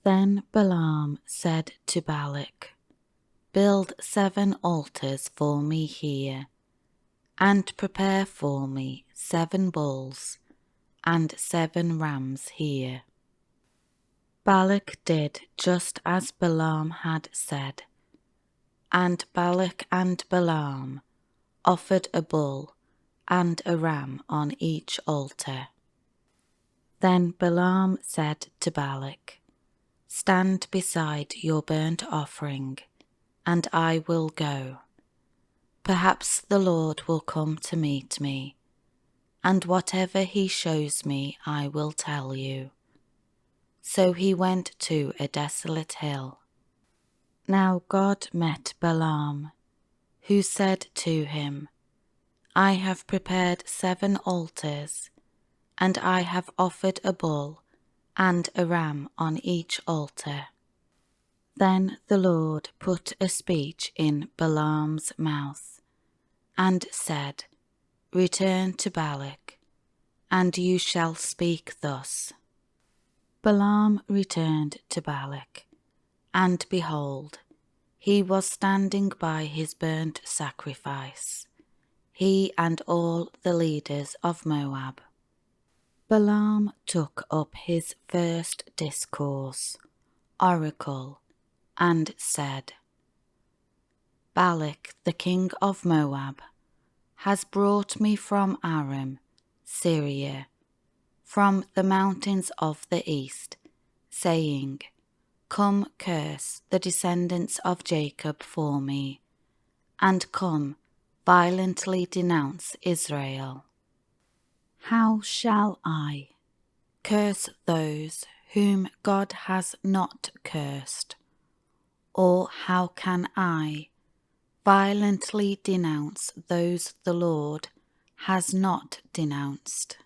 Then Balaam said to Balak, "Build 7 altars for me here, and prepare for me 7 bulls and 7 rams here." Balak did just as Balaam had said, and Balak and Balaam offered a bull and a ram on each altar. Then Balaam said to Balak, "Stand beside your burnt offering, and I will go. Perhaps the Lord will come to meet me, and whatever he shows me I will tell you." So he went to a desolate hill. Now God met Balaam, who said to him, "I have prepared 7 altars, and I have offered a bull and a ram on each altar." Then the Lord put a speech in Balaam's mouth, and said, "Return to Balak, and you shall speak thus." Balaam returned to Balak, and behold, he was standing by his burnt sacrifice, he and all the leaders of Moab. Balaam took up his first discourse, oracle, and said, "Balak, the king of Moab, has brought me from Aram, Syria, from the mountains of the east, saying, 'Come, curse the descendants of Jacob for me, and come, violently denounce Israel.' How shall I curse those whom God has not cursed? Or how can I violently denounce those the Lord has not denounced?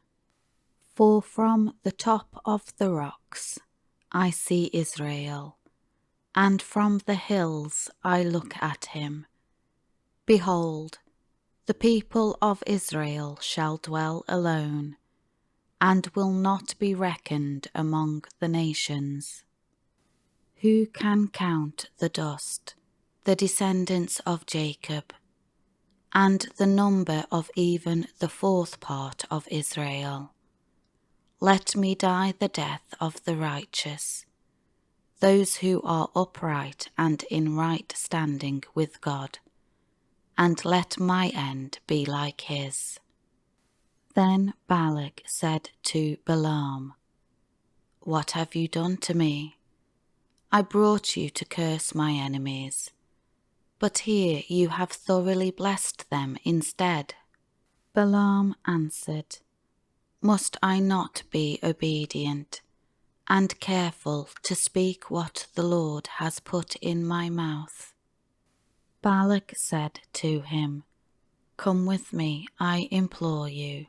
For from the top of the rocks I see Israel, and from the hills I look at him. Behold, the people of Israel shall dwell alone, and will not be reckoned among the nations. Who can count the dust, the descendants of Jacob, and the number of even the 4th part of Israel? Let me die the death of the righteous, those who are upright and in right standing with God, and let my end be like his." Then Balak said to Balaam, "What have you done to me? I brought you to curse my enemies, but here you have thoroughly blessed them instead." Balaam answered, "Must I not be obedient and careful to speak what the Lord has put in my mouth?" Balak said to him, "Come with me, I implore you,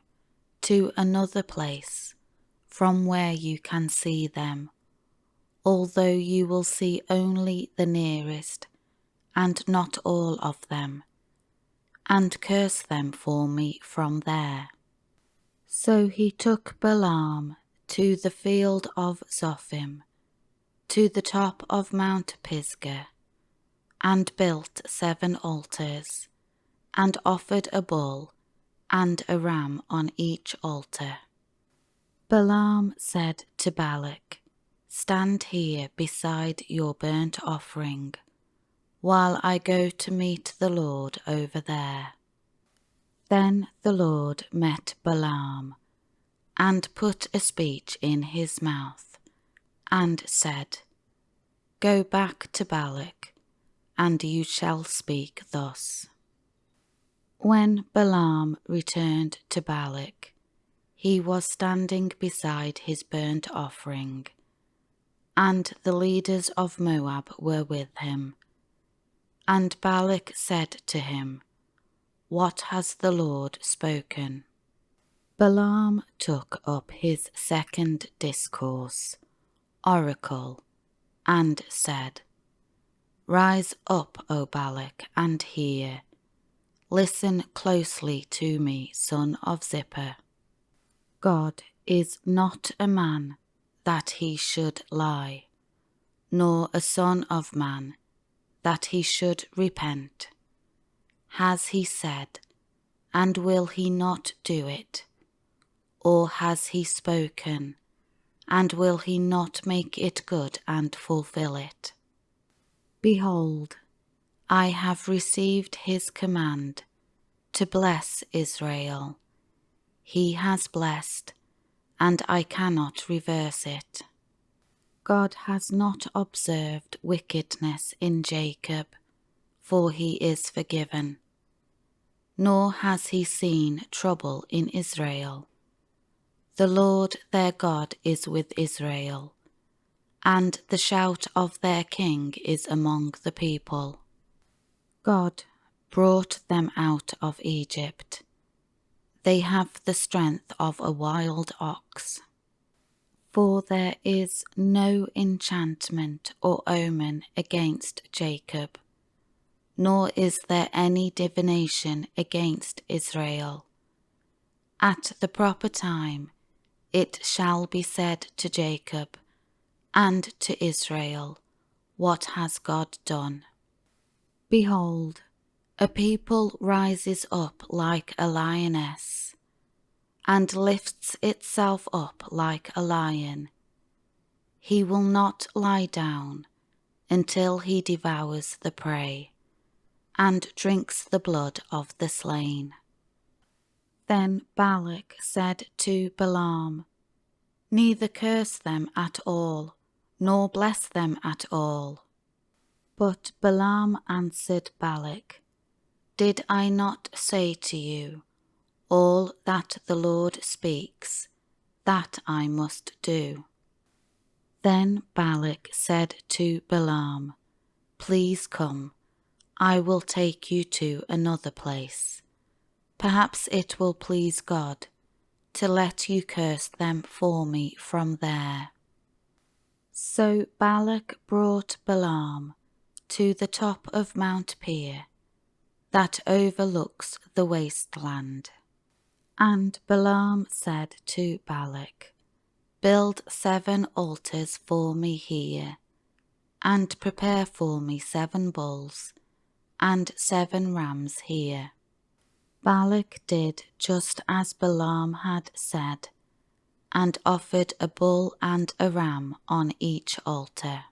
to another place, from where you can see them, although you will see only the nearest, and not all of them, and curse them for me from there." So he took Balaam to the field of Zophim, to the top of Mount Pisgah, and built 7 altars, and offered a bull and a ram on each altar. Balaam said to Balak, "Stand here beside your burnt offering, while I go to meet the Lord over there." Then the Lord met Balaam, and put a speech in his mouth, and said, "Go back to Balak, and you shall speak thus." When Balaam returned to Balak, he was standing beside his burnt offering, and the leaders of Moab were with him. And Balak said to him, "What has the Lord spoken?" Balaam took up his second discourse, oracle, and said, "Rise up, O Balak, and hear. Listen closely to me, son of Zippor. God is not a man that he should lie, nor a son of man, that he should repent? Has he said, and will he not do it? Or has he spoken, and will he not make it good and fulfill it? Behold, I have received his command to bless Israel. He has blessed, and I cannot reverse it. God has not observed wickedness in Jacob, for he is forgiven. Nor has he seen trouble in Israel. The Lord their God is with Israel, and the shout of their king is among the people. God brought them out of Egypt. They have the strength of a wild ox. For there is no enchantment or omen against Jacob, nor is there any divination against Israel. At the proper time it shall be said to Jacob and to Israel, what has God done? Behold, a people rises up like a lioness, and lifts itself up like a lion. He will not lie down until he devours the prey, and drinks the blood of the slain. Then Balak said to Balaam, neither curse them at all, nor bless them at all. But Balaam answered Balak, did I not say to you, all that the Lord speaks, that I must do? Then Balak said to Balaam, please come, I will take you to another place. Perhaps it will please God to let you curse them for me from there. So Balak brought Balaam to the top of Mount Peor, that overlooks the wasteland. And Balaam said to Balak, build 7 altars for me here, and prepare for me 7 bulls, and 7 rams here. Balak did just as Balaam had said, and offered a bull and a ram on each altar.